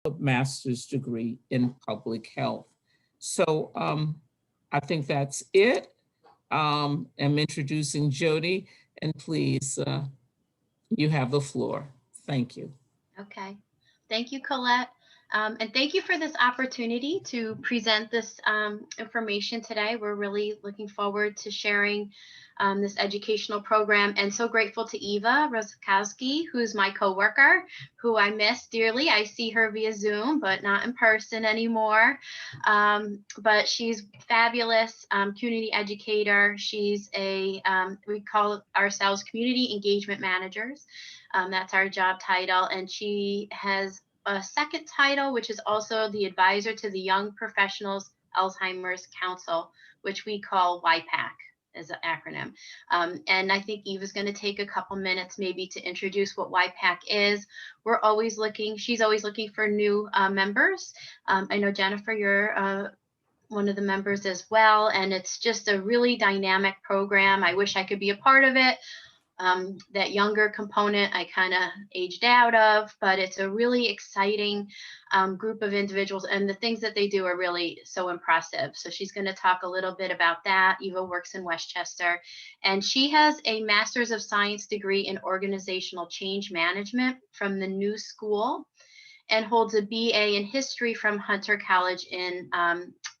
a master's degree in public health. So I think that's it. I'm introducing Jody, and please, you have the floor. Thank you. Okay. Thank you, Colette. And thank you for this opportunity to present this information today. We're really looking forward to sharing this educational program, and so grateful to Eva Roszkowski, who's my coworker, who I miss dearly. I see her via Zoom, but not in person anymore. But she's fabulous community educator. She's a, we call ourselves community engagement managers. That's our job title. And she has a second title, which is also the advisor to the Young Professionals Alzheimer's Council, which we call YPAC as an acronym. And I think Eva's going to take a couple minutes maybe to introduce what YPAC is. We're always looking, she's always looking for new members. I know Jennifer, you're one of the members as well, and it's just a really dynamic program. I wish I could be a part of it. That younger component I kind of aged out of, but it's a really exciting group of individuals, and the things that they do are really so impressive. So she's going to talk a little bit about that. Eva works in Westchester, and she has a Master's of Science degree in Organizational Change Management from the New School, and holds a BA in History from Hunter College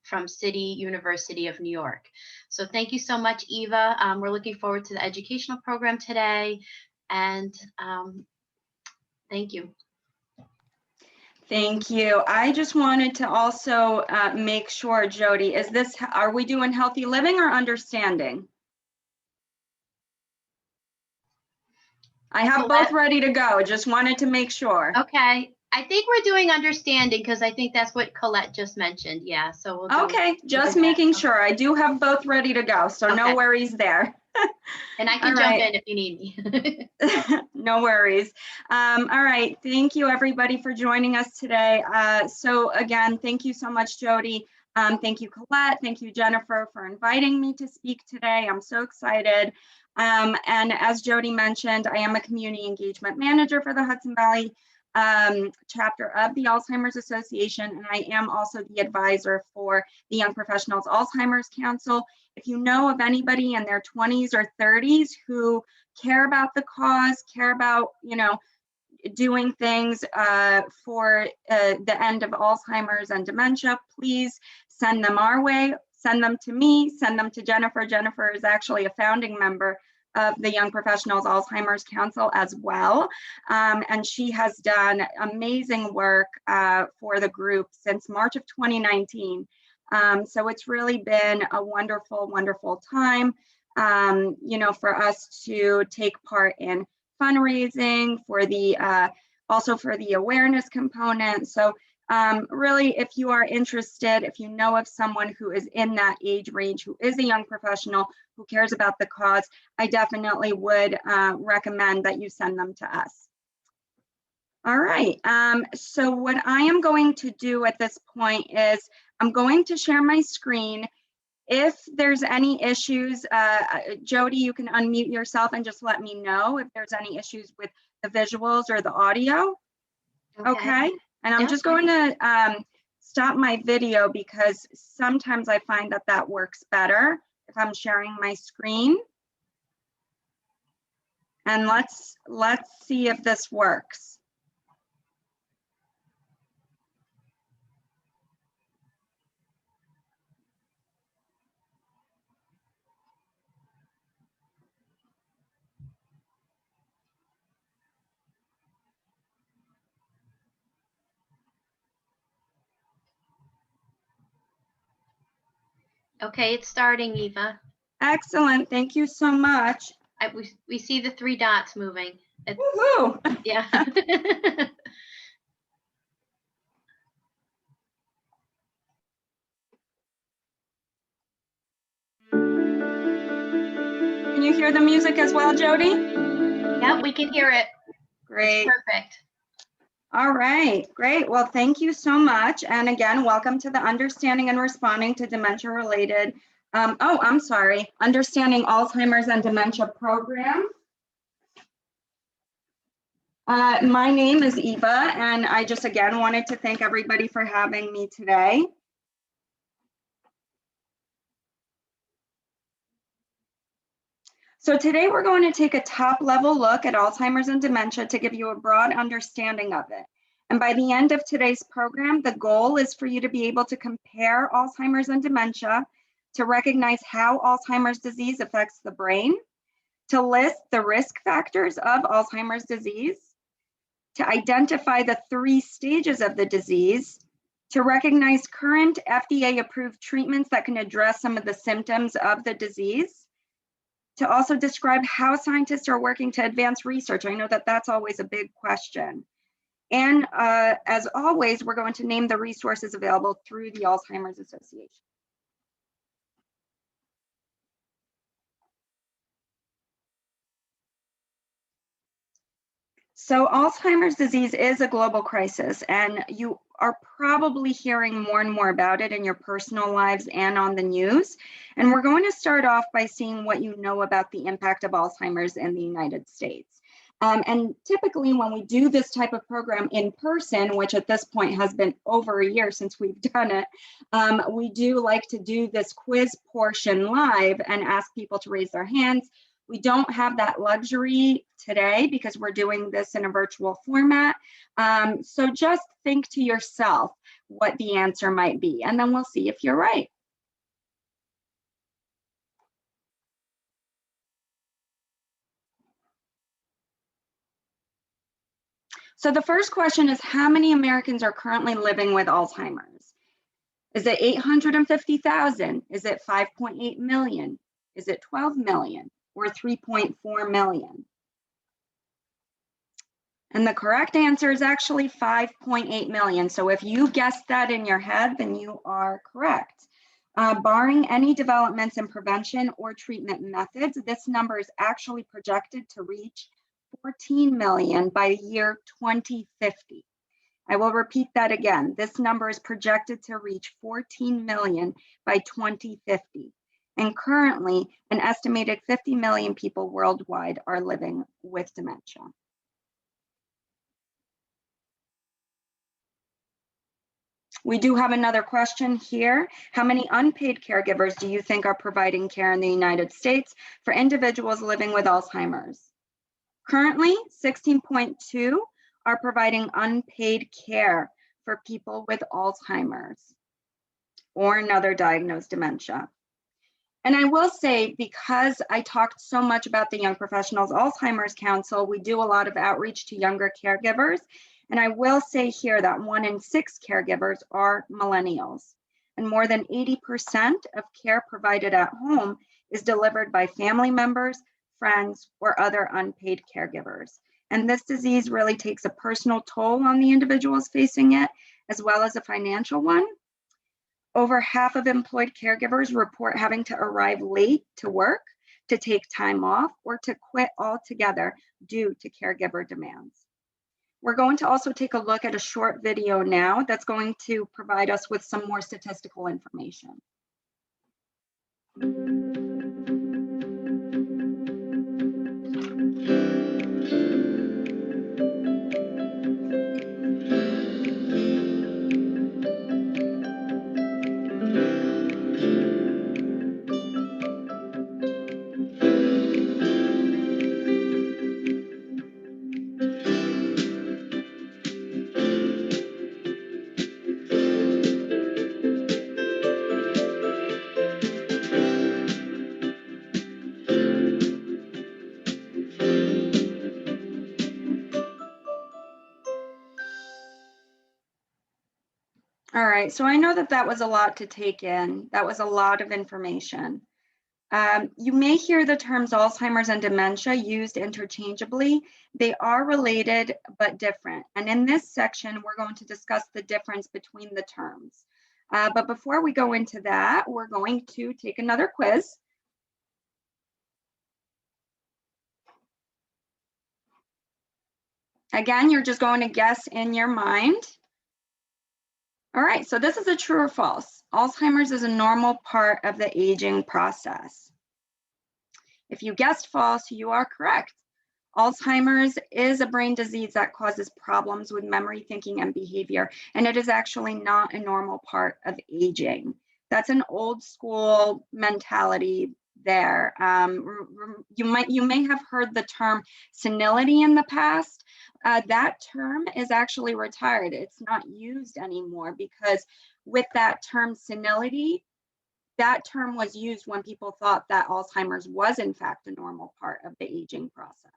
from City University of New York. So thank you so much, Eva. We're looking forward to the educational program today, and thank you. Thank you. I just wanted to also make sure, Jody, are we doing healthy living or understanding? I have both ready to go. Just wanted to make sure. Okay. I think we're doing understanding because I think that's what Colette just mentioned. Yeah. So we'll do okay. Just making sure. I do have both ready to go. So no worries there. And I can jump in if you need me. No worries. All right. Thank you, everybody, for joining us today. So again, thank you so much, Jody. Thank you, Colette. Thank you, Jennifer, for inviting me to speak today. I'm so excited. And as Jody mentioned, I am a community engagement manager for the Hudson Valley chapter of the Alzheimer's Association, and I am also the advisor for the Young Professionals Alzheimer's Council. If you know of anybody in their 20s or 30s who care about the cause, care about, doing things for the end of Alzheimer's and dementia, please send them our way, send them to me, send them to Jennifer. Jennifer is actually a founding member of the Young Professionals Alzheimer's Council as well. And she has done amazing work for the group since March of 2019. So it's really been a wonderful, wonderful time, for us to take part in fundraising for the, also for the awareness component. So really, if you are interested, if you know of someone who is in that age range, who is a young professional, who cares about the cause, I definitely would recommend that you send them to us. All right, so what I am going to do at this point is I'm going to share my screen. If there's any issues, Jody, you can unmute yourself and just let me know if there's any issues with the visuals or the audio. Okay. And I'm just going to stop my video because sometimes I find that that works better if I'm sharing my screen. And let's see if this works. Okay, it's starting, Eva. Excellent. Thank you so much. We see the 3 dots moving. Woohoo! Yeah. Can you hear the music as well, Jody? Yep, we can hear it. Great. It's perfect. All right, great. Well, thank you so much. And again, welcome to the Understanding and Responding to Dementia-Related, Understanding Alzheimer's and Dementia program. My name is Eva, and I just again wanted to thank everybody for having me today. So today we're going to take a top-level look at Alzheimer's and dementia to give you a broad understanding of it. And by the end of today's program, the goal is for you to be able to compare Alzheimer's and dementia, to recognize how Alzheimer's disease affects the brain, to list the risk factors of Alzheimer's disease, to identify the 3 stages of the disease, to recognize current FDA-approved treatments that can address some of the symptoms of the disease, to also describe how scientists are working to advance research. I know that that's always a big question. And as always, we're going to name the resources available through the Alzheimer's Association. So Alzheimer's disease is a global crisis, and you are probably hearing more and more about it in your personal lives and on the news. And we're going to start off by seeing what you know about the impact of Alzheimer's in the United States. And typically when we do this type of program in person, which at this point has been over a year since we've done it, we do like to do this quiz portion live and ask people to raise their hands. We don't have that luxury today because we're doing this in a virtual format. So just think to yourself what the answer might be, and then we'll see if you're right. So the first question is, how many Americans are currently living with Alzheimer's? Is it 850,000? Is it 5.8 million? Is it 12 million or 3.4 million? And the correct answer is actually 5.8 million. So if you guessed that in your head, then you are correct. Barring any developments in prevention or treatment methods, this number is actually projected to reach 14 million by the year 2050. I will repeat that again. This number is projected to reach 14 million by 2050. And currently, an estimated 50 million people worldwide are living with dementia. We do have another question here. How many unpaid caregivers do you think are providing care in the United States for individuals living with Alzheimer's? Currently, 16.2 are providing unpaid care for people with Alzheimer's or another diagnosed dementia. And I will say, because I talked so much about the Young Professionals Alzheimer's Council, we do a lot of outreach to younger caregivers. And I will say here that 1 in 6 caregivers are millennials. And more than 80% of care provided at home is delivered by family members, friends, or other unpaid caregivers. And this disease really takes a personal toll on the individuals facing it, as well as a financial one. Over half of employed caregivers report having to arrive late to work, to take time off, or to quit altogether due to caregiver demands. We're going to also take a look at a short video now that's going to provide us with some more statistical information. All right, so I know that that was a lot to take in. That was a lot of information. You may hear the terms Alzheimer's and dementia used interchangeably. They are related but different. And in this section, we're going to discuss the difference between the terms. But before we go into that, we're going to take another quiz. Again, you're just going to guess in your mind. All right, so this is a true or false. Alzheimer's is a normal part of the aging process. If you guessed false, you are correct. Alzheimer's is a brain disease that causes problems with memory, thinking, and behavior, and it is actually not a normal part of aging. That's an old school mentality there. You may have heard the term senility in the past. That term is actually retired. It's not used anymore because with that term senility, that term was used when people thought that Alzheimer's was in fact a normal part of the aging process.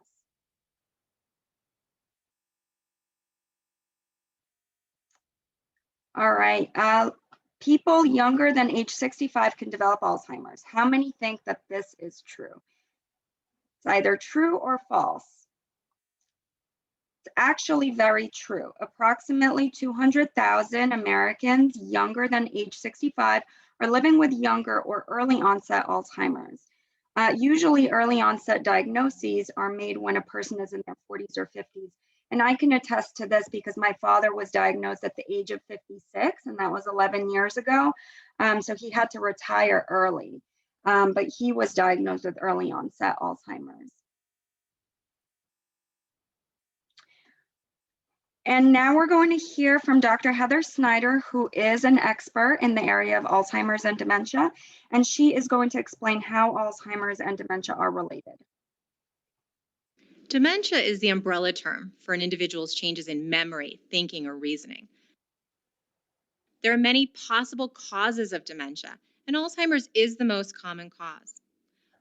All right, people younger than age 65 can develop Alzheimer's. How many think that this is true? It's either true or false. It's actually very true. Approximately 200,000 Americans younger than age 65 are living with younger or early onset Alzheimer's. Usually early onset diagnoses are made when a person is in their 40s or 50s. And I can attest to this because my father was diagnosed at the age of 56, and that was 11 years ago. So he had to retire early, but he was diagnosed with early onset Alzheimer's. And now we're going to hear from Dr. Heather Snyder, who is an expert in the area of Alzheimer's and dementia, and she is going to explain how Alzheimer's and dementia are related. Dementia is the umbrella term for an individual's changes in memory, thinking, or reasoning. There are many possible causes of dementia, and Alzheimer's is the most common cause.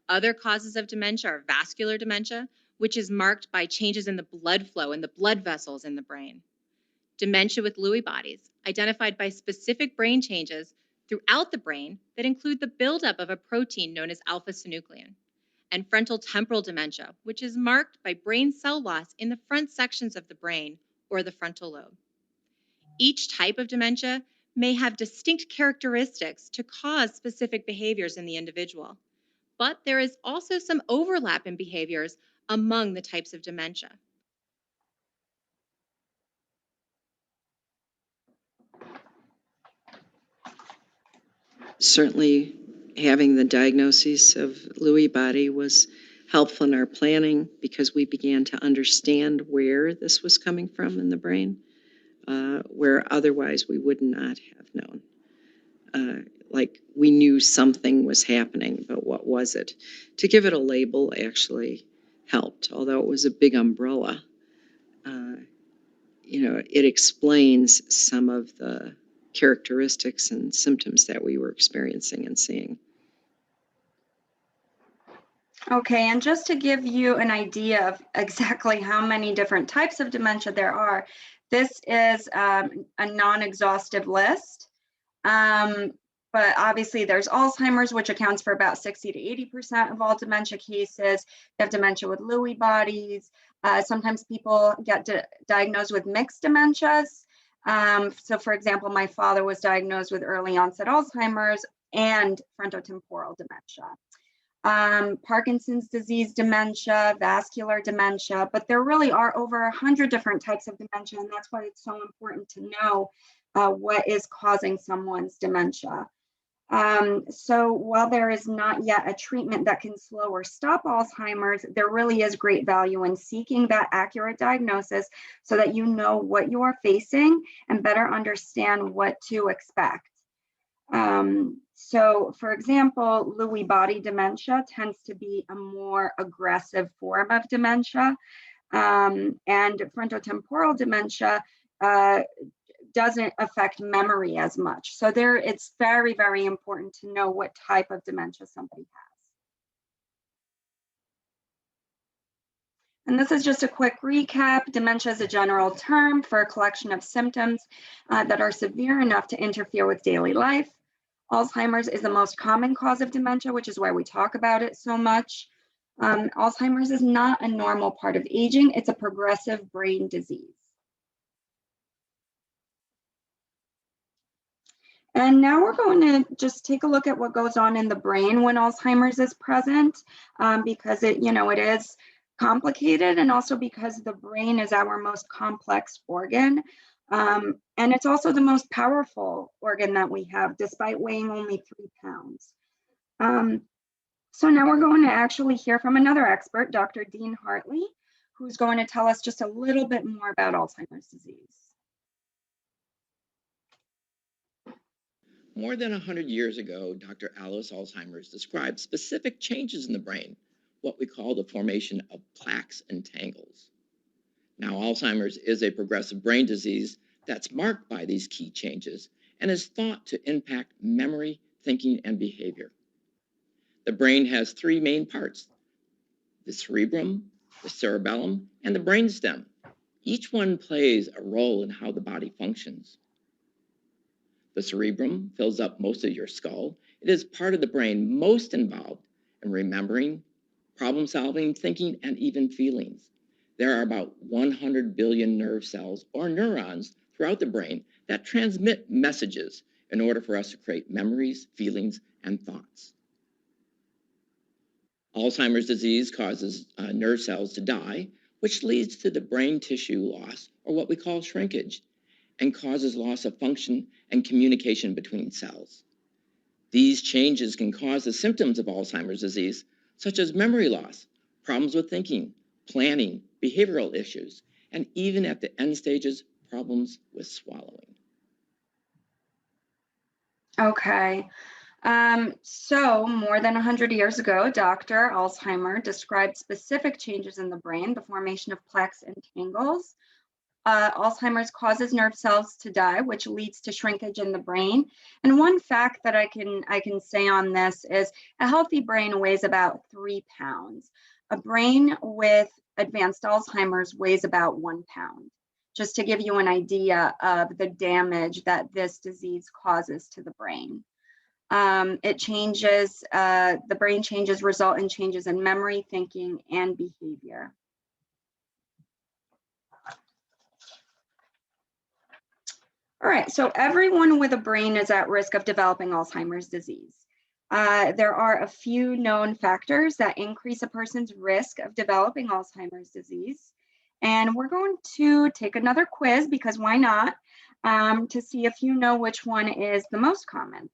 Other causes of dementia are vascular dementia, which is marked by changes in the blood flow and the blood vessels in the brain. Dementia with Lewy bodies, identified by specific brain changes throughout the brain that include the buildup of a protein known as alpha-synuclein. And frontal temporal dementia, which is marked by brain cell loss in the front sections of the brain or the frontal lobe. Each type of dementia may have distinct characteristics to cause specific behaviors in the individual, but there is also some overlap in behaviors among the types of dementia. Certainly, having the diagnosis of Lewy body was helpful in our planning because we began to understand where this was coming from in the brain, where otherwise we would not have known. Like we knew something was happening, but what was it? To give it a label actually helped, although it was a big umbrella. It explains some of the characteristics and symptoms that we were experiencing and seeing. Okay, and just to give you an idea of exactly how many different types of dementia there are, this is a non-exhaustive list. But obviously there's Alzheimer's, which accounts for about 60 to 80% of all dementia cases. You have dementia with Lewy bodies. Sometimes people get diagnosed with mixed dementias. So for example, my father was diagnosed with early onset Alzheimer's and frontotemporal dementia. Parkinson's disease dementia, vascular dementia, but there really are over 100 different types of dementia, and that's why it's so important to know what is causing someone's dementia. So while there is not yet a treatment that can slow or stop Alzheimer's, there really is great value in seeking that accurate diagnosis so that you know what you are facing and better understand what to expect. So for example, Lewy body dementia tends to be a more aggressive form of dementia, and frontotemporal dementia doesn't affect memory as much. So it's very, very important to know what type of dementia somebody has. And this is just a quick recap. Dementia is a general term for a collection of symptoms that are severe enough to interfere with daily life. Alzheimer's is the most common cause of dementia, which is why we talk about it so much. Alzheimer's is not a normal part of aging. It's a progressive brain disease. And now we're going to just take a look at what goes on in the brain when Alzheimer's is present, because it is complicated, and also because the brain is our most complex organ. And it's also the most powerful organ that we have, despite weighing only 3 pounds. So now we're going to actually hear from another expert, Dr. Dean Hartley, who's going to tell us just a little bit more about Alzheimer's disease. More than 100 years ago, Dr. Alice Alzheimer's described specific changes in the brain, what we call the formation of plaques and tangles. Now, Alzheimer's is a progressive brain disease that's marked by these key changes and is thought to impact memory, thinking, and behavior. The brain has three main parts: the cerebrum, the cerebellum, and the brainstem. Each one plays a role in how the body functions. The cerebrum fills up most of your skull. It is part of the brain most involved in remembering, problem solving, thinking, and even feelings. There are about 100 billion nerve cells or neurons throughout the brain that transmit messages in order for us to create memories, feelings, and thoughts. Alzheimer's disease causes nerve cells to die, which leads to the brain tissue loss, or what we call shrinkage, and causes loss of function and communication between cells. These changes can cause the symptoms of Alzheimer's disease, such as memory loss, problems with thinking, planning, behavioral issues, and even at the end stages, problems with swallowing. Okay. So more than 100 years ago, Dr. Alzheimer described specific changes in the brain, the formation of plaques and tangles. Alzheimer's causes nerve cells to die, which leads to shrinkage in the brain. And one fact that I can say on this is a healthy brain weighs about 3 pounds. A brain with advanced Alzheimer's weighs about 1 pound, just to give you an idea of the damage that this disease causes to the brain. It changes, the brain changes result in changes in memory, thinking, and behavior. All right, so everyone with a brain is at risk of developing Alzheimer's disease. There are a few known factors that increase a person's risk of developing Alzheimer's disease. And we're going to take another quiz, because why not, to see if you know which one is the most common.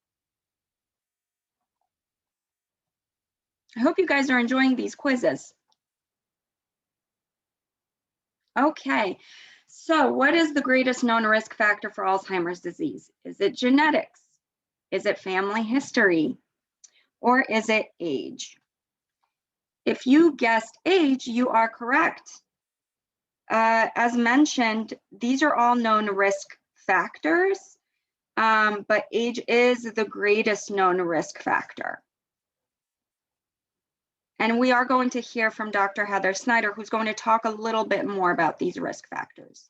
I hope you guys are enjoying these quizzes. Okay, so what is the greatest known risk factor for Alzheimer's disease? Is it genetics? Is it family history? Or is it age? If you guessed age, you are correct. As mentioned, these are all known risk factors, but age is the greatest known risk factor. And we are going to hear from Dr. Heather Snyder, who's going to talk a little bit more about these risk factors.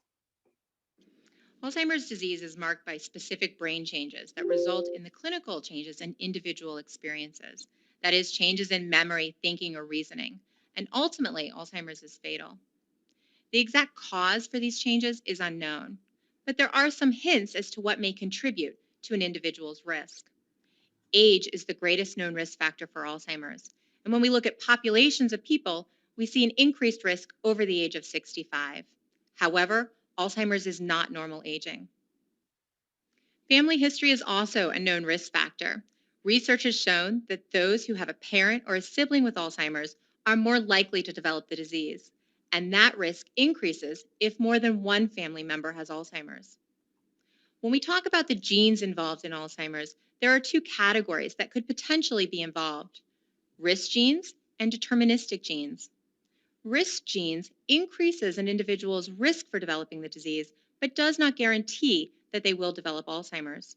Alzheimer's disease is marked by specific brain changes that result in the clinical changes in individual experiences. That is, changes in memory, thinking, or reasoning. And ultimately, Alzheimer's is fatal. The exact cause for these changes is unknown, but there are some hints as to what may contribute to an individual's risk. Age is the greatest known risk factor for Alzheimer's. And when we look at populations of people, we see an increased risk over the age of 65. However, Alzheimer's is not normal aging. Family history is also a known risk factor. Research has shown that those who have a parent or a sibling with Alzheimer's are more likely to develop the disease, and that risk increases if more than one family member has Alzheimer's. When we talk about the genes involved in Alzheimer's, there are two categories that could potentially be involved: risk genes and deterministic genes. Risk genes increases an individual's risk for developing the disease, but does not guarantee that they will develop Alzheimer's.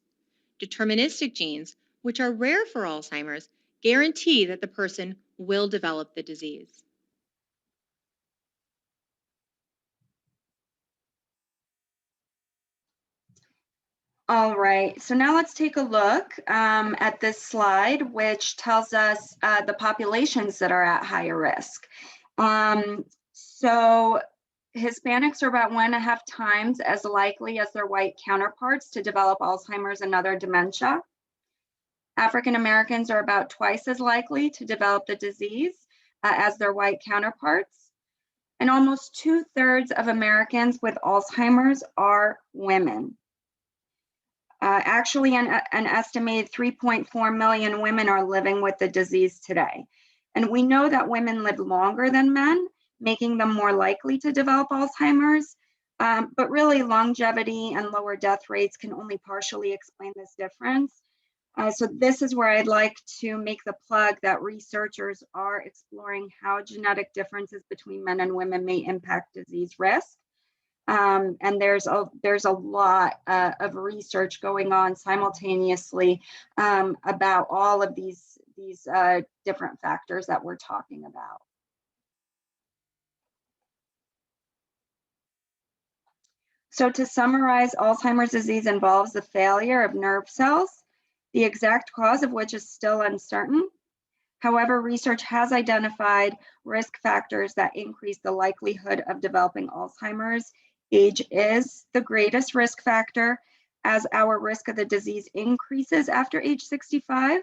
Deterministic genes, which are rare for Alzheimer's, guarantee that the person will develop the disease. All right, so now let's take a look at this slide, which tells us the populations that are at higher risk. So Hispanics are about 1.5 times as likely as their white counterparts to develop Alzheimer's and other dementia. African Americans are about twice as likely to develop the disease as their white counterparts. And almost 2/3 of Americans with Alzheimer's are women. Actually, an estimated 3.4 million women are living with the disease today. And we know that women live longer than men making them more likely to develop Alzheimer's. But really, longevity and lower death rates can only partially explain this difference. So this is where I'd like to make the plug that researchers are exploring how genetic differences between men and women may impact disease risk. And there's a lot of research going on simultaneously about all of these different factors that we're talking about. So to summarize, Alzheimer's disease involves the failure of nerve cells, the exact cause of which is still uncertain. However, research has identified risk factors that increase the likelihood of developing Alzheimer's. Age is the greatest risk factor, as our risk of the disease increases after age 65.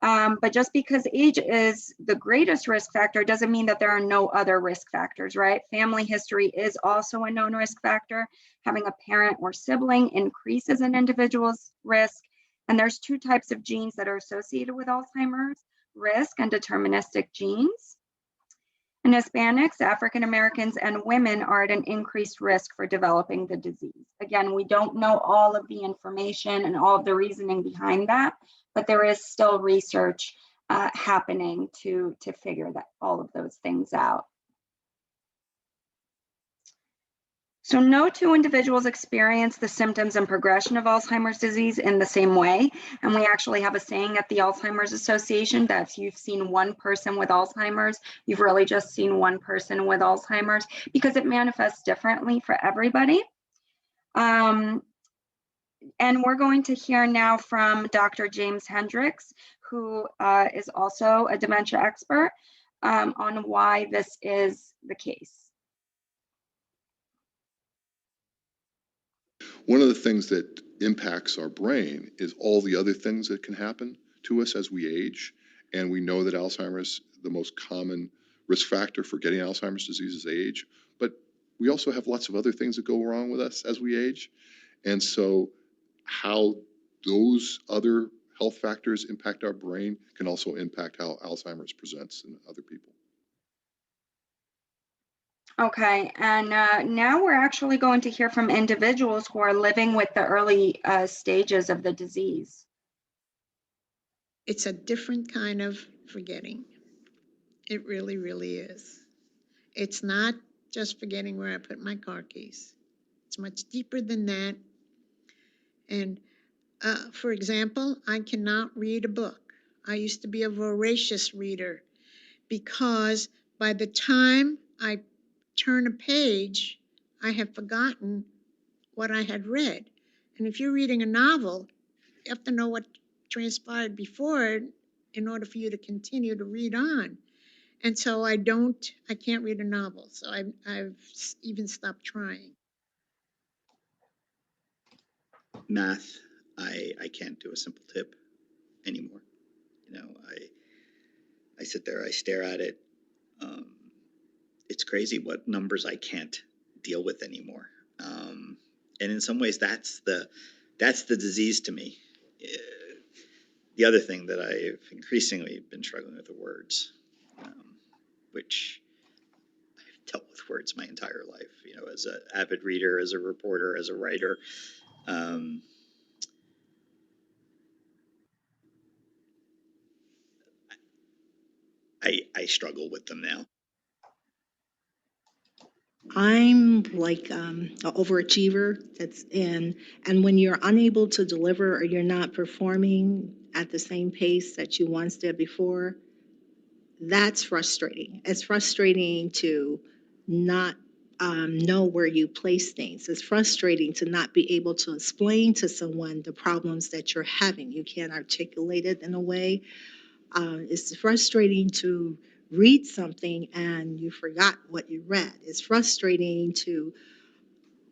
But just because age is the greatest risk factor doesn't mean that there are no other risk factors, right? Family history is also a known risk factor. Having a parent or sibling increases an individual's risk. And there's two types of genes that are associated with Alzheimer's: risk and deterministic genes. And Hispanics, African Americans, and women are at an increased risk for developing the disease. Again, we don't know all of the information and all of the reasoning behind that, but there is still research happening to figure all of those things out. So no two individuals experience the symptoms and progression of Alzheimer's disease in the same way. And we actually have a saying at the Alzheimer's Association that if you've seen one person with Alzheimer's, you've really just seen one person with Alzheimer's, because it manifests differently for everybody. And we're going to hear now from Dr. James Hendricks, who is also a dementia expert, on why this is the case. One of the things that impacts our brain is all the other things that can happen to us as we age. And we know that Alzheimer's, the most common risk factor for getting Alzheimer's disease is age. But we also have lots of other things that go wrong with us as we age. And so how those other health factors impact our brain can also impact how Alzheimer's presents in other people. Okay, and now we're actually going to hear from individuals who are living with the early stages of the disease. It's a different kind of forgetting. It really, really is. It's not just forgetting where I put my car keys. It's much deeper than that. And for example, I cannot read a book. I used to be a voracious reader because by the time I turn a page, I have forgotten what I had read. And if you're reading a novel, you have to know what transpired before it in order for you to continue to read on. And so I can't read a novel. So I've even stopped trying. Math, I can't do a simple tip anymore. You know, I sit there, I stare at it. It's crazy what numbers I can't deal with anymore. And in some ways, that's the disease to me. The other thing that I've increasingly been struggling with are words, which I've dealt with words my entire life. You know, as an avid reader, as a reporter, as a writer. I struggle with them now. I'm like an overachiever and when you're unable to deliver or you're not performing at the same pace that you once did before, that's frustrating. It's frustrating to not know where you place things. It's frustrating to not be able to explain to someone the problems that you're having. You can't articulate it in a way. It's frustrating to read something and you forgot what you read. It's frustrating to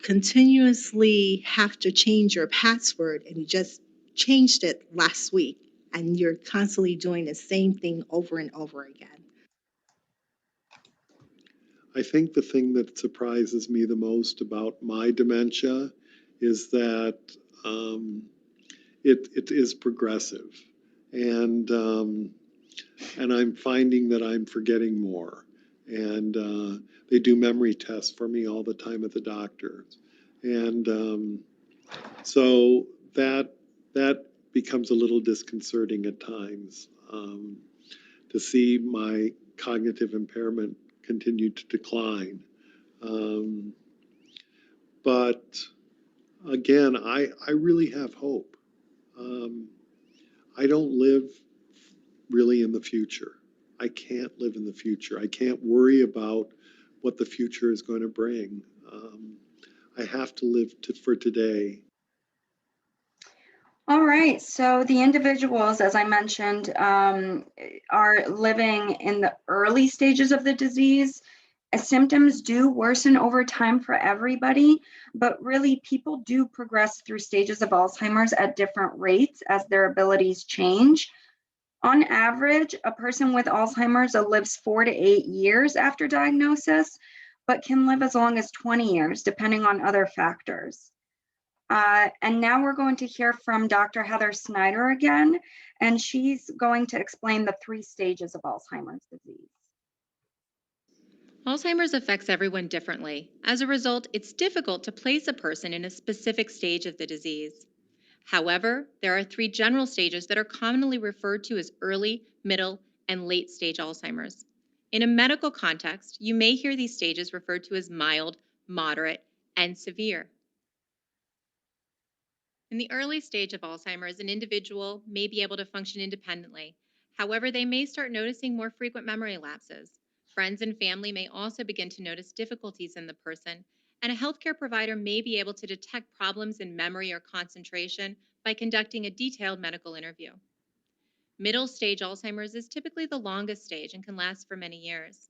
continuously have to change your password and you just changed it last week and you're constantly doing the same thing over and over again. I think the thing that surprises me the most about my dementia is that it is progressive, and I'm finding that I'm forgetting more, And they do memory tests for me all the time at the doctor. And so that becomes a little disconcerting at times, to see my cognitive impairment continue to decline. But again, I really have hope. I don't live really in the future. I can't live in the future. I can't worry about what the future is going to bring. I have to live for today. All right, so the individuals, as I mentioned, are living in the early stages of the disease. Symptoms do worsen over time for everybody, but really people do progress through stages of Alzheimer's at different rates as their abilities change. On average, a person with Alzheimer's lives 4 to 8 years after diagnosis, but can live as long as 20 years, depending on other factors. And now we're going to hear from Dr. Heather Snyder again, and she's going to explain the 3 stages of Alzheimer's disease. Alzheimer's affects everyone differently. As a result, it's difficult to place a person in a specific stage of the disease. However, there are 3 general stages that are commonly referred to as early, middle, and late stage Alzheimer's. In a medical context, you may hear these stages referred to as mild, moderate, and severe. In the early stage of Alzheimer's, an individual may be able to function independently. However, they may start noticing more frequent memory lapses. Friends and family may also begin to notice difficulties in the person, and a healthcare provider may be able to detect problems in memory or concentration by conducting a detailed medical interview. Middle stage Alzheimer's is typically the longest stage and can last for many years.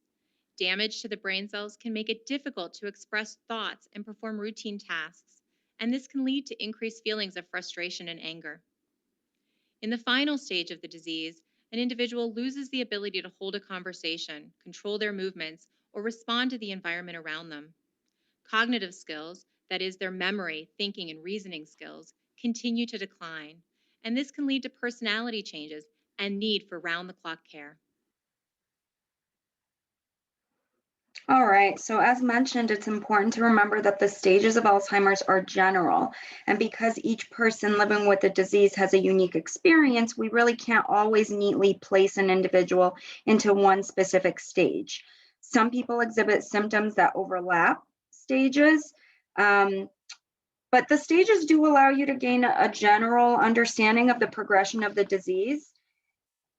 Damage to the brain cells can make it difficult to express thoughts and perform routine tasks, and this can lead to increased feelings of frustration and anger. In the final stage of the disease, an individual loses the ability to hold a conversation, control their movements, or respond to the environment around them. Cognitive skills, that is, their memory, thinking, and reasoning skills, continue to decline, and this can lead to personality changes and need for round-the-clock care. All right, so as mentioned, it's important to remember that the stages of Alzheimer's are general. And because each person living with the disease has a unique experience, we really can't always neatly place an individual into one specific stage. Some people exhibit symptoms that overlap stages, but the stages do allow you to gain a general understanding of the progression of the disease.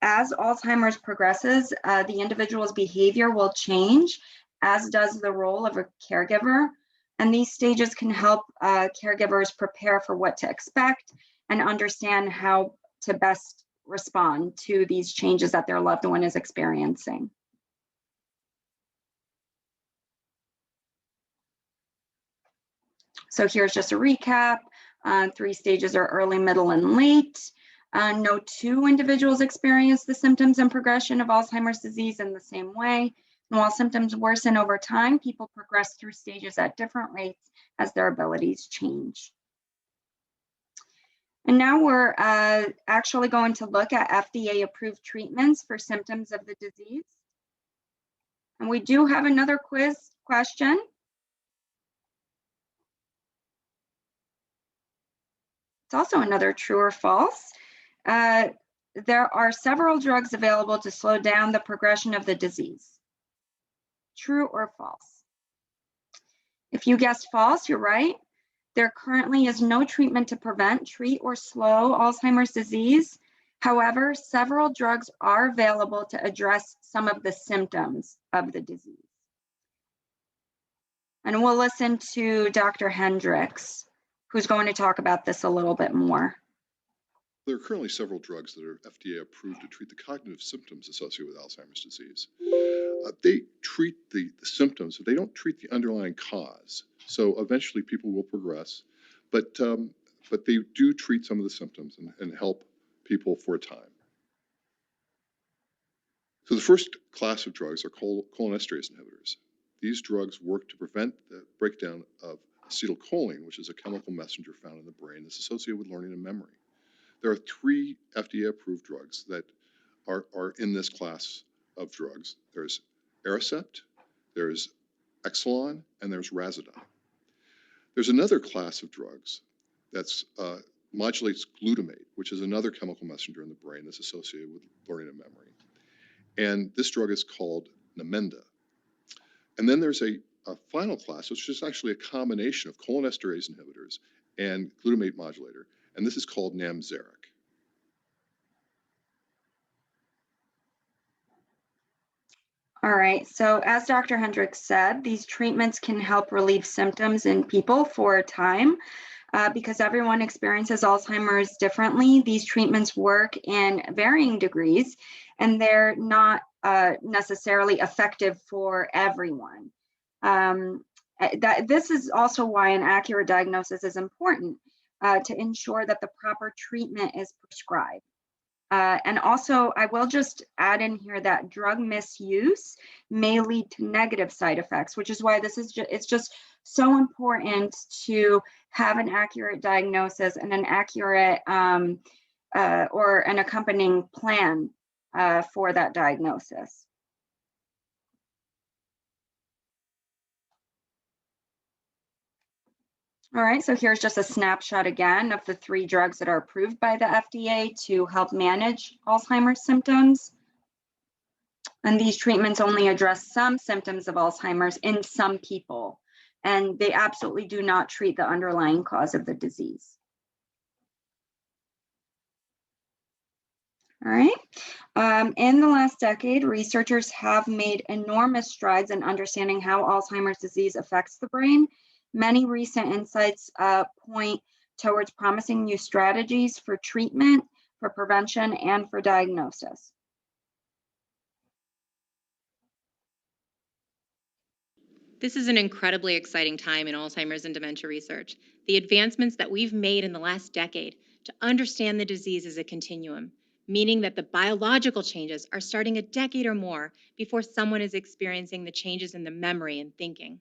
As Alzheimer's progresses, the individual's behavior will change, as does the role of a caregiver. And these stages can help caregivers prepare for what to expect and understand how to best respond to these changes that their loved one is experiencing. So here's just a recap. 3 stages are early, middle, and late. No 2 individuals experience the symptoms and progression of Alzheimer's disease in the same way. And while symptoms worsen over time, people progress through stages at different rates as their abilities change. And now we're actually going to look at FDA-approved treatments for symptoms of the disease. And we do have another quiz question. It's also another true or false. There are several drugs available to slow down the progression of the disease. True or false? If you guessed false, you're right. There currently is no treatment to prevent, treat, or slow Alzheimer's disease. However, several drugs are available to address some of the symptoms of the disease. And we'll listen to Dr. Hendricks, who's going to talk about this a little bit more. There are currently several drugs that are FDA approved to treat the cognitive symptoms associated with Alzheimer's disease. They treat the symptoms, but they don't treat the underlying cause. So eventually people will progress, but they do treat some of the symptoms and help people for a time. So the first class of drugs are cholinesterase inhibitors. These drugs work to prevent the breakdown of acetylcholine, which is a chemical messenger found in the brain that's associated with learning and memory. There are 3 FDA-approved drugs that are in this class of drugs. There's Aricept, There's Exelon, and there's Razodon. There's another class of drugs that's modulates glutamate, which is another chemical messenger in the brain that's associated with learning and memory. And this drug is called Namenda. And then there's a final class, which is actually a combination of cholinesterase inhibitors and glutamate modulator, and this is called Namzaric. All right, so as Dr. Hendricks said, these treatments can help relieve symptoms in people for a time. Because everyone experiences Alzheimer's differently, these treatments work in varying degrees, and they're not necessarily effective for everyone. This is also why an accurate diagnosis is important to ensure that the proper treatment is prescribed. And also, I will just add in here that drug misuse may lead to negative side effects, which is why this is it's just so important to have an accurate diagnosis and an accurate or an accompanying plan for that diagnosis. All right, so here's just a snapshot again of the 3 drugs that are approved by the FDA to help manage Alzheimer's symptoms. And these treatments only address some symptoms of Alzheimer's in some people, and they absolutely do not treat the underlying cause of the disease. All right. In the last decade, researchers have made enormous strides in understanding how Alzheimer's disease affects the brain. Many recent insights point towards promising new strategies for treatment, for prevention, and for diagnosis. This is an incredibly exciting time in Alzheimer's and dementia research. The advancements that we've made in the last decade to understand the disease as a continuum, meaning that the biological changes are starting a decade or more before someone is experiencing the changes in the memory and thinking.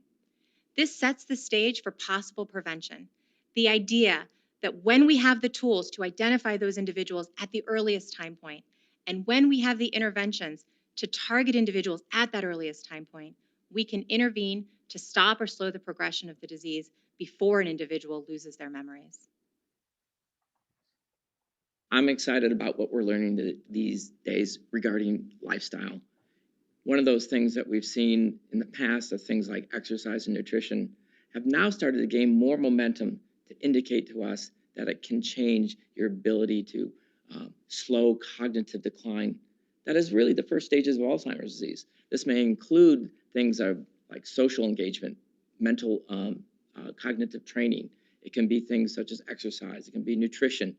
This sets the stage for possible prevention. The idea that when we have the tools to identify those individuals at the earliest time point, and when we have the interventions to target individuals at that earliest time point, we can intervene to stop or slow the progression of the disease before an individual loses their memories. I'm excited about what we're learning these days regarding lifestyle. One of those things that we've seen in the past of things like exercise and nutrition have now started to gain more momentum to indicate to us that it can change your ability to slow cognitive decline. That is really the first stages of Alzheimer's disease. This may include things like social engagement, mental cognitive training. It can be things such as exercise. It can be nutrition.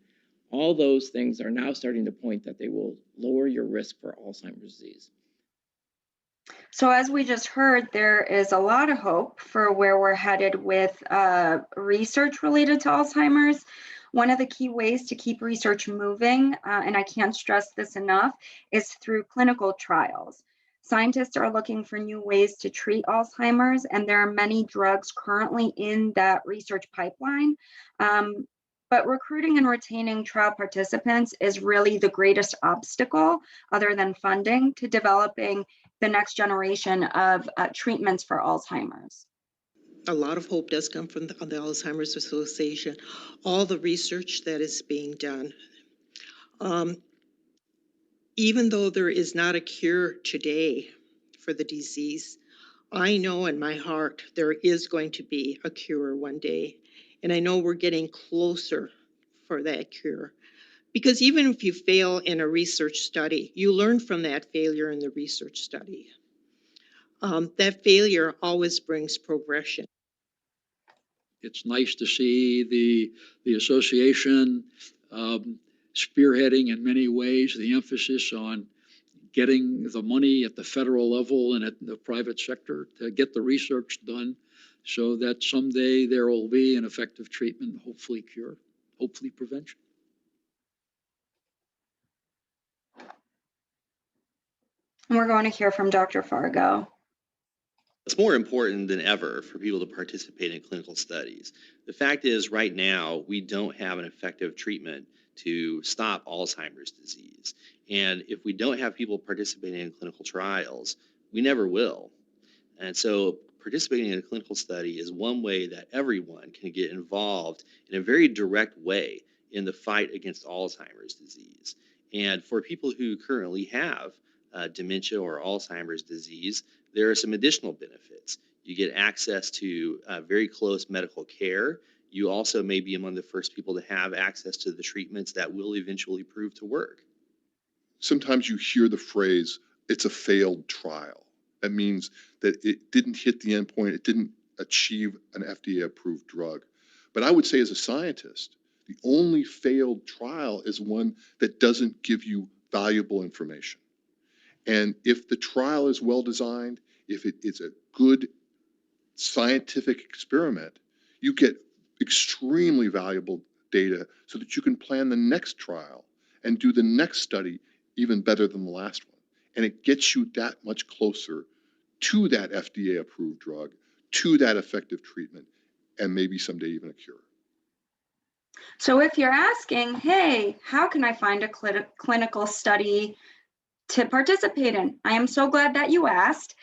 All those things are now starting to point that they will lower your risk for Alzheimer's disease. So as we just heard, there is a lot of hope for where we're headed with research related to Alzheimer's. One of the key ways to keep research moving, and I can't stress this enough, is through clinical trials. Scientists are looking for new ways to treat Alzheimer's, and there are many drugs currently in that research pipeline. But recruiting and retaining trial participants is really the greatest obstacle, other than funding, to developing the next generation of treatments for Alzheimer's. A lot of hope does come from the Alzheimer's Association, all the research that is being done. Even though there is not a cure today for the disease, I know in my heart there is going to be a cure one day. And I know we're getting closer for that cure. Because even if you fail in a research study, you learn from that failure in the research study. That failure always brings progression. It's nice to see the association spearheading in many ways the emphasis on getting the money at the federal level and at the private sector to get the research done so that someday there will be an effective treatment, hopefully cure, hopefully prevention. And we're going to hear from Dr. Fargo. It's more important than ever for people to participate in clinical studies. The fact is, right now, we don't have an effective treatment to stop Alzheimer's disease. And if we don't have people participating in clinical trials, we never will. And so participating in a clinical study is one way that everyone can get involved in a very direct way in the fight against Alzheimer's disease. And for people who currently have dementia or Alzheimer's disease, there are some additional benefits. You get access to very close medical care. You also may be among the first people to have access to the treatments that will eventually prove to work. Sometimes you hear the phrase, it's a failed trial. That means that it didn't hit the endpoint, it didn't achieve an FDA-approved drug. But I would say as a scientist, the only failed trial is one that doesn't give you valuable information. And if the trial is well designed, if it is a good scientific experiment, you get extremely valuable data so that you can plan the next trial and do the next study even better than the last one. And it gets you that much closer to that FDA-approved drug, to that effective treatment, and maybe someday even a cure. So if you're asking, hey, how can I find a clinical study to participate in? I am so glad that you asked,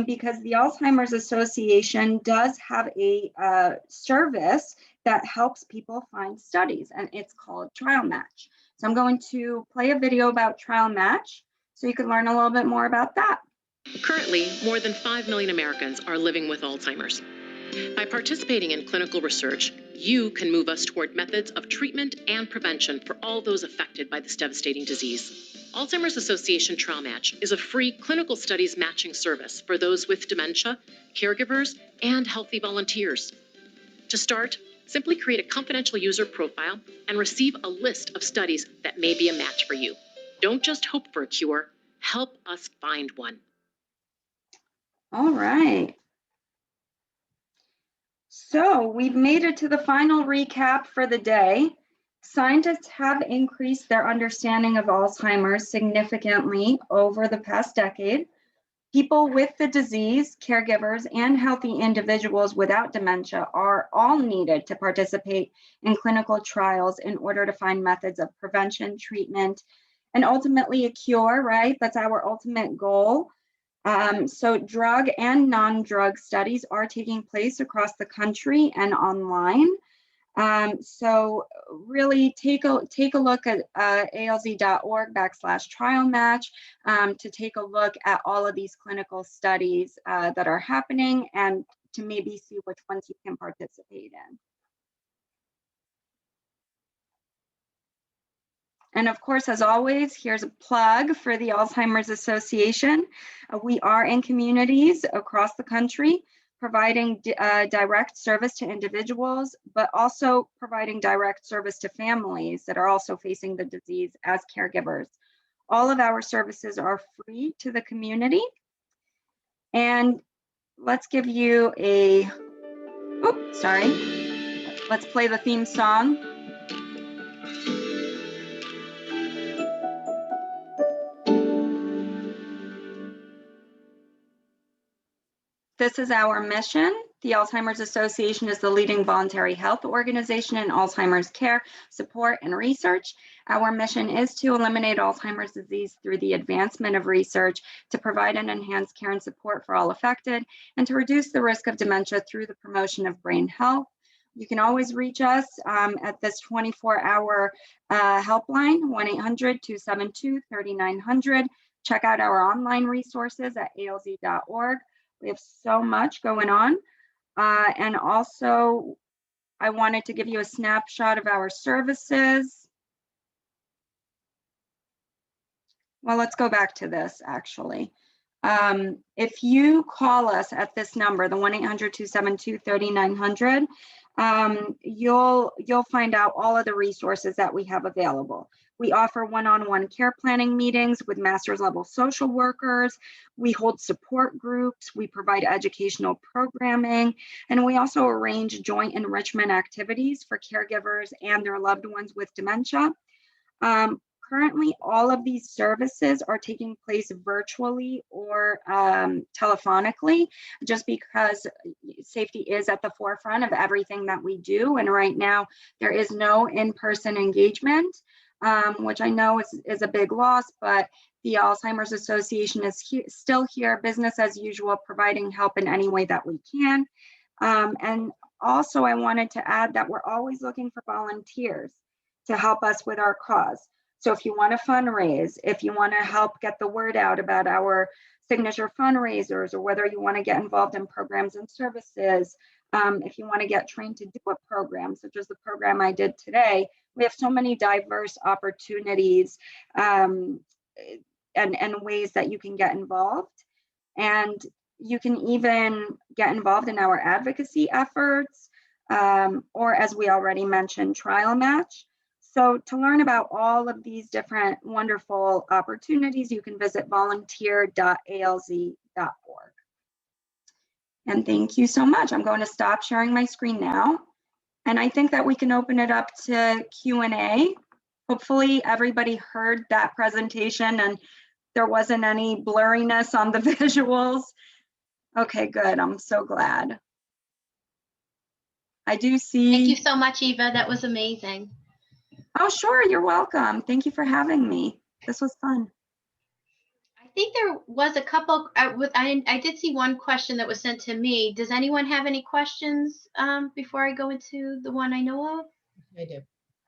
because the Alzheimer's Association does have a service that helps people find studies, and it's called Trial Match. So I'm going to play a video about Trial Match so you can learn a little bit more about that. Currently, more than 5 million Americans are living with Alzheimer's. By participating in clinical research, you can move us toward methods of treatment and prevention for all those affected by this devastating disease. Alzheimer's Association Trial Match is a free clinical studies matching service for those with dementia, caregivers, and healthy volunteers. To start, simply create a confidential user profile and receive a list of studies that may be a match for you. Don't just hope for a cure, help us find one. All right. So we've made it to the final recap for the day. Scientists have increased their understanding of Alzheimer's significantly over the past decade. People with the disease, caregivers, and healthy individuals without dementia are all needed to participate in clinical trials in order to find methods of prevention, treatment, and ultimately a cure, right? That's our ultimate goal. So drug and non-drug studies are taking place across the country and online. So really take a look at alz.org/trial match to take a look at all of these clinical studies that are happening and to maybe see which ones you can participate in. And of course, as always, here's a plug for the Alzheimer's Association. We are in communities across the country, providing direct service to individuals, but also providing direct service to families that are also facing the disease as caregivers. All of our services are free to the community. And let's give you a, let's play the theme song. This is our mission. The Alzheimer's Association is the leading voluntary health organization in Alzheimer's care, support, and research. Our mission is to eliminate Alzheimer's disease through the advancement of research, to provide and enhance care and support for all affected, and to reduce the risk of dementia through the promotion of brain health. You can always reach us at this 24-hour helpline, 1-800-272-3900. Check out our online resources at alz.org. We have so much going on. And also, I wanted to give you a snapshot of our services. Well, let's go back to this actually. If you call us at this number, the 1-800-272-3900, you'll find out all of the resources that we have available. We offer one-on-one care planning meetings with master's level social workers. We hold support groups. We provide educational programming, and we also arrange joint enrichment activities for caregivers and their loved ones with dementia. Currently, all of these services are taking place virtually or telephonically, just because safety is at the forefront of everything that we do. And right now, there is no in-person engagement. which I know is a big loss, but the Alzheimer's Association is still here, business as usual, providing help in any way that we can. And also I wanted to add that we're always looking for volunteers to help us with our cause. So if you want to fundraise, if you want to help get the word out about our signature fundraisers, or whether you want to get involved in programs and services, if you want to get trained to do a program, such as the program I did today, we have so many diverse opportunities and ways that you can get involved. And you can even get involved in our advocacy efforts, or as we already mentioned, trial match. So to learn about all of these different wonderful opportunities, you can visit volunteer.alz.org. And thank you so much. I'm going to stop sharing my screen now. And I think that we can open it up to Q&A. Hopefully everybody heard that presentation and there wasn't any blurriness on the visuals. Okay, good. I'm so glad. I do see. Thank you so much, Eva. That was amazing. Oh, sure. You're welcome. Thank you for having me. This was fun. I think there was a couple, I did see one question that was sent to me. Does anyone have any questions before I go into the one I know of? I do.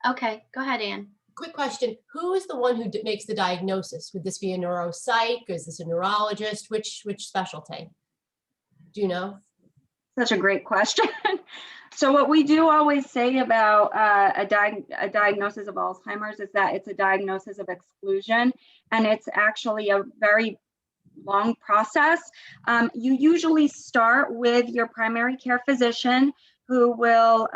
Okay, go ahead, Anne. Quick question. Who is the one who makes the diagnosis? Would this be a neuropsych? Is this a neurologist? Which specialty? Do you know? Such a great question. So what we do always say about a diagnosis of Alzheimer's is that it's a diagnosis of exclusion, and it's actually a very long process. You usually start with your primary care physician, who will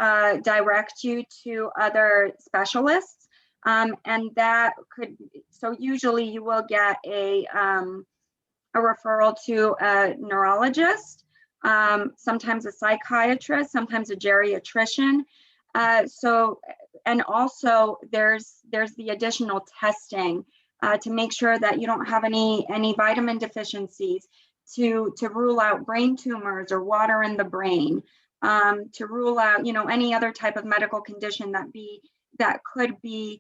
direct you to other specialists, and that could, so usually you will get a referral to a neurologist, sometimes a psychiatrist, sometimes a geriatrician. And also there's the additional testing to make sure that you don't have any vitamin deficiencies, to rule out brain tumors or water in the brain, to rule out, any other type of medical condition that could be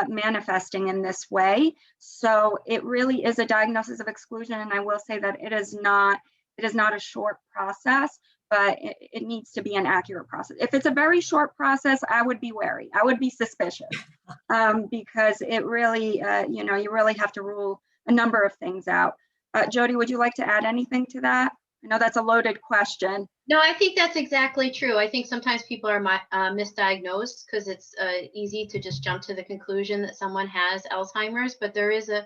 manifesting in this way. So it really is a diagnosis of exclusion, and I will say that it is not a short process, but it needs to be an accurate process. If it's a very short process, I would be wary. I would be suspicious because it really, you really have to rule a number of things out. Jody, would you like to add anything to that? I know that's a loaded question. No, I think that's exactly true. I think sometimes people are misdiagnosed because it's easy to just jump to the conclusion that someone has Alzheimer's, but there is a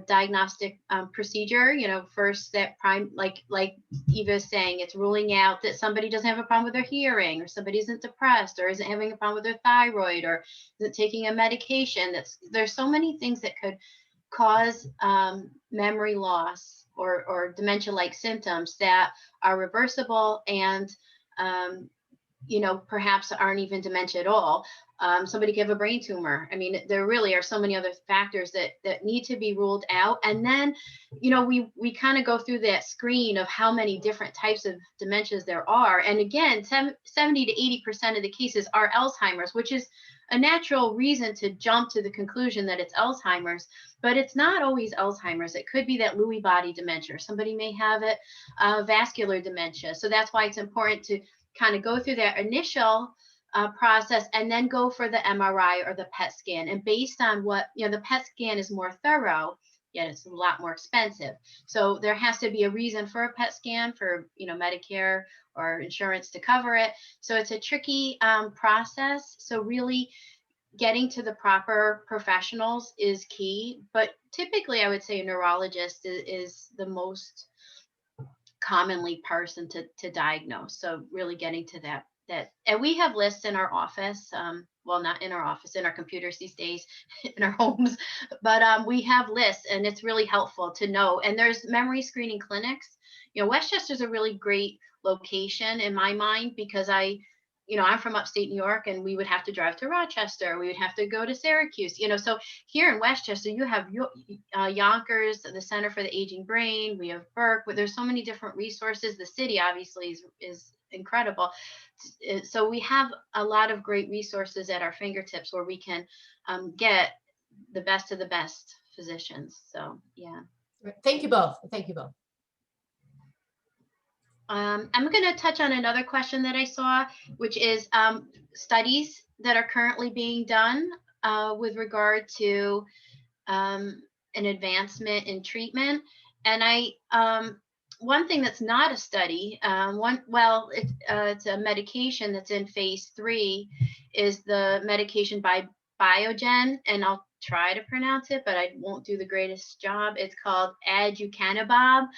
diagnostic procedure, first that like Eva is saying, it's ruling out that somebody doesn't have a problem with their hearing, or somebody isn't depressed, or isn't having a problem with their thyroid, or isn't taking a medication. There's so many things that could cause memory loss or dementia-like symptoms that are reversible and perhaps aren't even dementia at all. Somebody could have a brain tumor. I mean, there really are so many other factors that need to be ruled out. And then, we kind of go through that screen of how many different types of dementias there are. And again, 70 to 80% of the cases are Alzheimer's, which is a natural reason to jump to the conclusion that it's Alzheimer's, but it's not always Alzheimer's. It could be that Lewy body dementia. Somebody may have it, vascular dementia. So that's why it's important to kind of go through that initial process and then go for the MRI or the PET scan. And based on what, the PET scan is more thorough, yet it's a lot more expensive. So there has to be a reason for a PET scan for, Medicare or insurance to cover it. So it's a tricky process. So really getting to the proper professionals is key. But typically I would say a neurologist is the most commonly person to diagnose. So really getting to that, and we have lists in our office, well, not in our office, in our computers these days, in our homes, but we have lists, and it's really helpful to know. And there's memory screening clinics. Westchester's a really great location in my mind, because I'm from upstate New York, and we would have to drive to Rochester. We would have to go to Syracuse, so here in Westchester, you have Yonkers, the Center for the Aging Brain. We have Burke, but there's so many different resources. The city obviously is incredible. So we have a lot of great resources at our fingertips where we can get the best of the best physicians. So yeah. Thank you both. Thank you both. I'm going to touch on another question that I saw, which is studies that are currently being done with regard to an advancement in treatment. And one thing that's not a study, it's a medication that's in phase 3, is the medication by Biogen, and I'll try to pronounce it, but I won't do the greatest job. It's called aducanumab.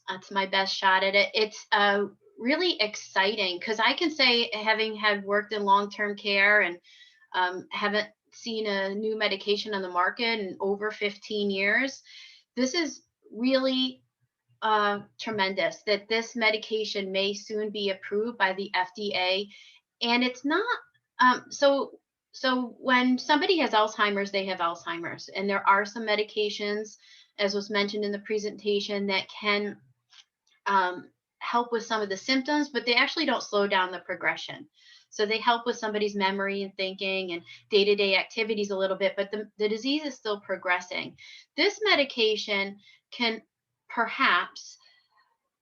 That's my best shot at it. It's really exciting because I can say, having had worked in long-term care and haven't seen a new medication on the market in over 15 years, this is really tremendous that this medication may soon be approved by the FDA. And it's not, so when somebody has Alzheimer's, they have Alzheimer's. And there are some medications, as was mentioned in the presentation, that can help with some of the symptoms, but they actually don't slow down the progression. So they help with somebody's memory and thinking and day-to-day activities a little bit, but the disease is still progressing. This medication can perhaps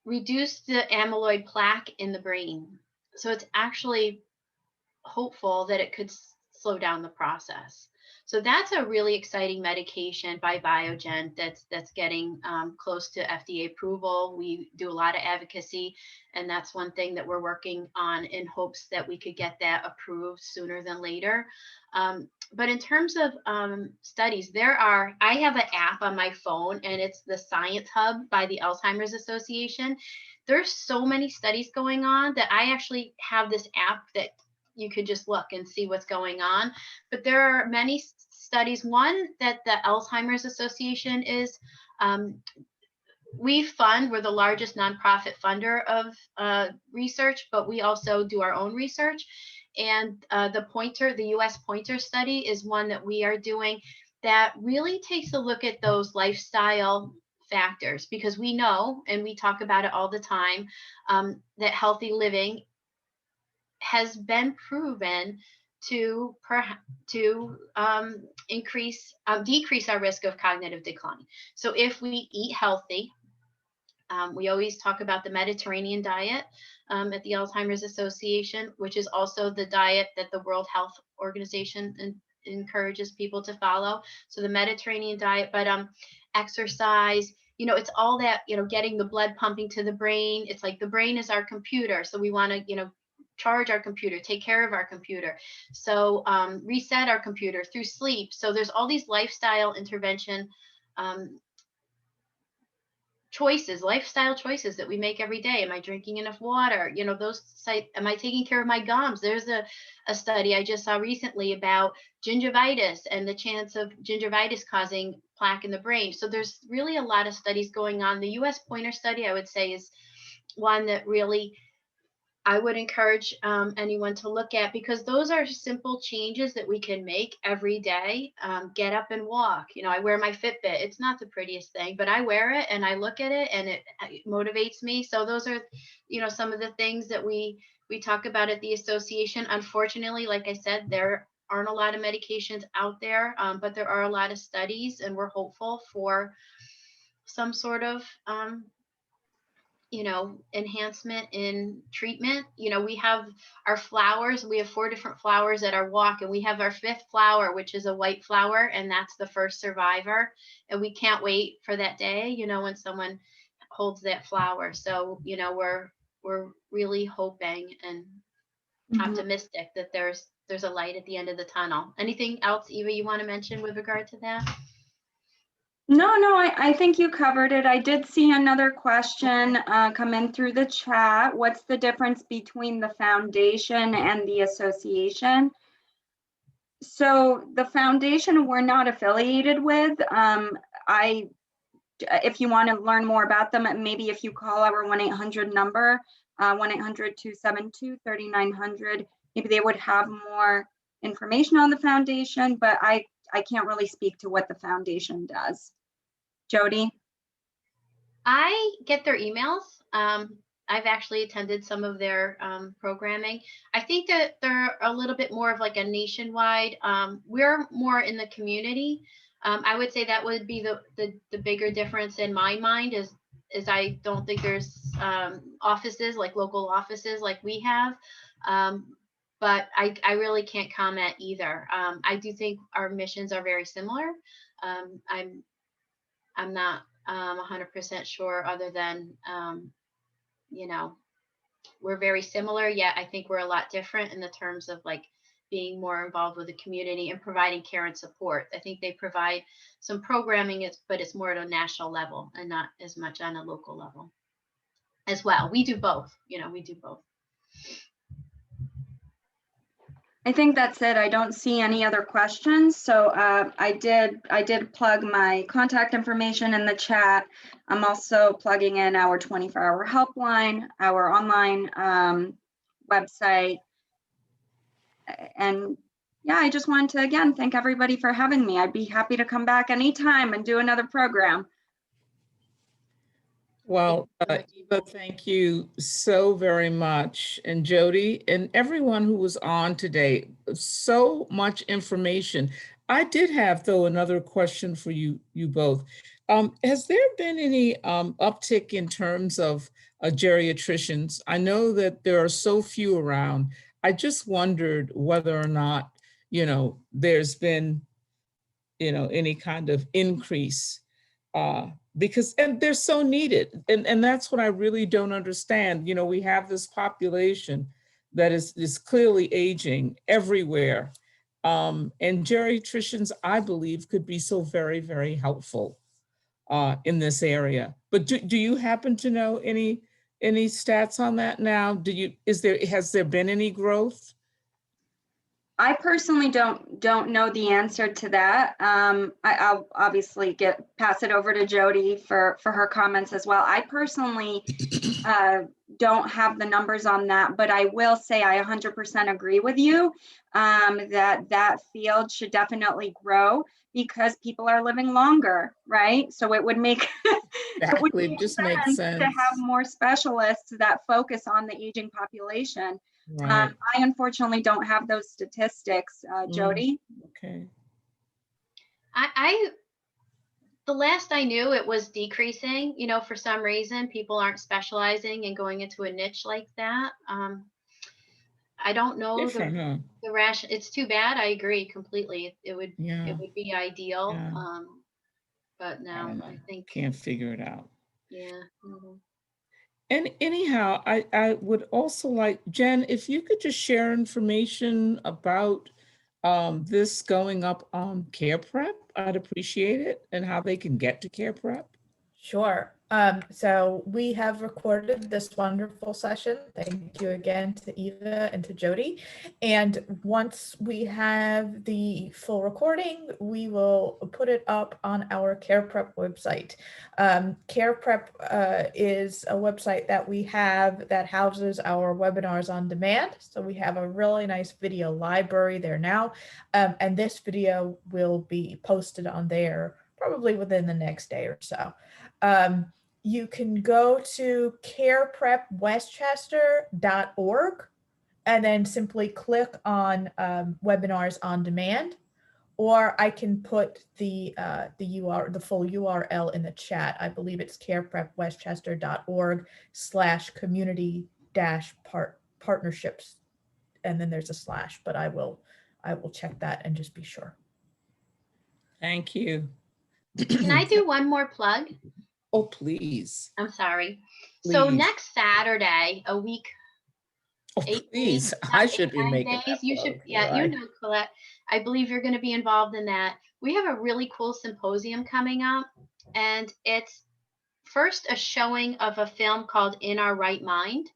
reduce the amyloid plaque in the brain. So it's actually hopeful that it could slow down the process. So that's a really exciting medication by Biogen that's getting close to FDA approval. We do a lot of advocacy, and that's one thing that we're working on in hopes that we could get that approved sooner than later. But in terms of studies, I have an app on my phone, and it's the Science Hub by the Alzheimer's Association. There's so many studies going on that I actually have this app that you could just look and see what's going on. But there are many studies. One that the Alzheimer's Association is, we're the largest nonprofit funder of research, but we also do our own research. And the US Pointer study is one that we are doing that really takes a look at those lifestyle factors, because we know, and we talk about it all the time, that healthy living has been proven to decrease our risk of cognitive decline. So if we eat healthy, we always talk about the Mediterranean diet at the Alzheimer's Association, which is also the diet that the World Health Organization encourages people to follow. So the Mediterranean diet, but exercise, it's all that, getting the blood pumping to the brain. It's like the brain is our computer. So we want to, charge our computer, take care of our computer. So reset our computer through sleep. So there's all these lifestyle intervention lifestyle choices that we make every day. Am I drinking enough water? Am I taking care of my gums? There's a study I just saw recently about gingivitis and the chance of gingivitis causing plaque in the brain. So there's really a lot of studies going on. The US Pointer study, I would say, is one that really I would encourage anyone to look at, because those are simple changes that we can make every day. Get up and walk. I wear my Fitbit. It's not the prettiest thing, but I wear it and I look at it and it motivates me. So those are, some of the things that we talk about at the association. Unfortunately, like I said, there aren't a lot of medications out there, but there are a lot of studies, and we're hopeful for some sort of enhancement in treatment. We have our flowers. We have 4 different flowers at our walk, and we have our 5th flower, which is a white flower, and that's the first survivor. And we can't wait for that day, when someone holds that flower. So, we're really hoping and optimistic that there's a light at the end of the tunnel. Anything else, Eva, you want to mention with regard to that? No, I think you covered it. I did see another question come in through the chat. What's the difference between the foundation and the association? So the foundation we're not affiliated with. If you want to learn more about them, maybe if you call our 1-800 number, 1-800-272-3900, maybe they would have more information on the foundation, but I can't really speak to what the foundation does. Jody? I get their emails. I've actually attended some of their programming. I think that they're a little bit more of like a nationwide. We're more in the community. I would say that would be the bigger difference in my mind is I don't think there's offices like local offices like we have. But I really can't comment either. I do think our missions are very similar. I'm not 100% sure other than, you know, we're very similar, yet I think we're a lot different in the terms of like being more involved with the community and providing care and support. I think they provide some programming, but it's more at a national level and not as much on a local level as well. We do both, we do both. I think that's it. I don't see any other questions. So I did plug my contact information in the chat. I'm also plugging in our 24-hour helpline, our online website. And yeah, I just wanted to, again, thank everybody for having me. I'd be happy to come back anytime and do another program. Well, Eva, thank you so very much. And Jody and everyone who was on today, so much information. I did have, though, another question for you both. Has there been any uptick in terms of geriatricians? I know that there are so few around. I just wondered whether or not, there's been, any kind of increase because they're so needed. And that's what I really don't understand. We have this population that is clearly aging everywhere. And geriatricians, I believe, could be so very, very helpful in this area. But do you happen to know any stats on that now? Has there been any growth? I personally don't know the answer to that. I'll obviously pass it over to Jody for her comments as well. I personally don't have the numbers on that, but I will say I 100% agree with you that field should definitely grow because people are living longer, right? So it would make exactly. It just makes sense to have more specialists that focus on the aging population. Right. I unfortunately don't have those statistics, Jody. Okay. The last I knew, it was decreasing. For some reason, people aren't specializing and going into a niche like that. I don't know the ration. It's too bad. I agree completely. It would be ideal. Yeah. But no, I think can't figure it out. Yeah. Mm-hmm. And anyhow, I would also like, Jen, if you could just share information about this going up on Care Prep, I'd appreciate it, and how they can get to Care Prep. Sure. So we have recorded this wonderful session. Thank you again to Eva and to Jody. And once we have the full recording, we will put it up on our Care Prep website. Care Prep is a website that we have that houses our webinars on demand. So we have a really nice video library there now. And this video will be posted on there probably within the next day or so. You can go to careprepwestchester.org and then simply click on webinars on demand, or I can put the full URL in the chat. I believe it's careprepwestchester.org/community-partnerships, and then there's a slash, but I will check that and just be sure. Thank you. Can I do one more plug? Oh, please. I'm sorry. Please. So next Saturday, a week. Oh, please. I should be making days. You should, yeah, right. Colette. I believe you're going to be involved in that. We have a really cool symposium coming up, and it's first a showing of a film called In Our Right Mind,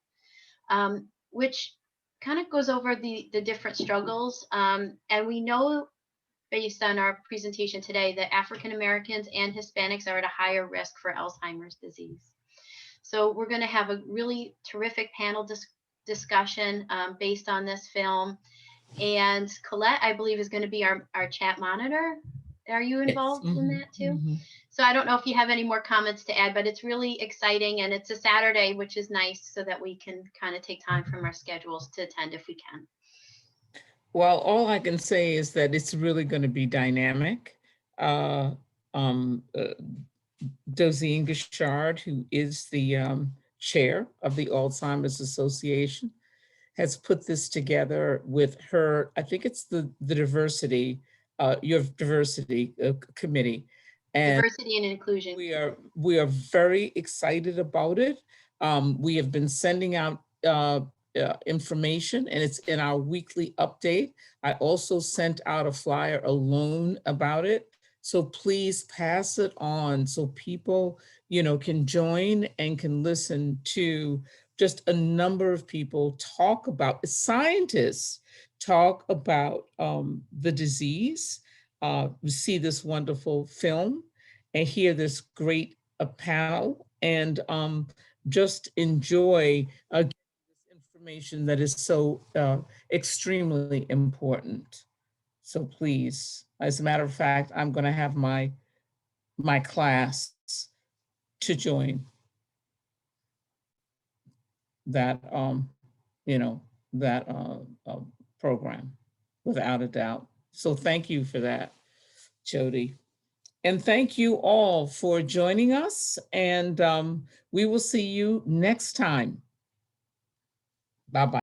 which kind of goes over the different struggles. And we know, based on our presentation today, that African Americans and Hispanics are at a higher risk for Alzheimer's disease. So we're going to have a really terrific panel discussion based on this film. And Colette, I believe, is going to be our chat monitor. Are you involved in Mhm, that too? mhm. So I don't know if you have any more comments to add, but it's really exciting and it's a Saturday, which is nice so that we can kind of take time from our schedules to attend if we can. Well, all I can say is that it's really going to be dynamic. Uh, um, uh, Dosine Gashard, who is the chair of the Alzheimer's Association, has put this together with her, I think it's the diversity, your diversity committee. And Diversity and inclusion. we are very excited about it. We have been sending out information, and it's in our weekly update. I also sent out a flyer alone about it. So please pass it on so people, can join and can listen to just a number of people talk about, scientists talk about the disease, see this wonderful film and hear this great panel and just enjoy this information that is so extremely important. So please, as a matter of fact, I'm going to have my class to join that that program without a doubt. So thank you for that, Jody. And thank you all for joining us. And we will see you next time. Bye-bye.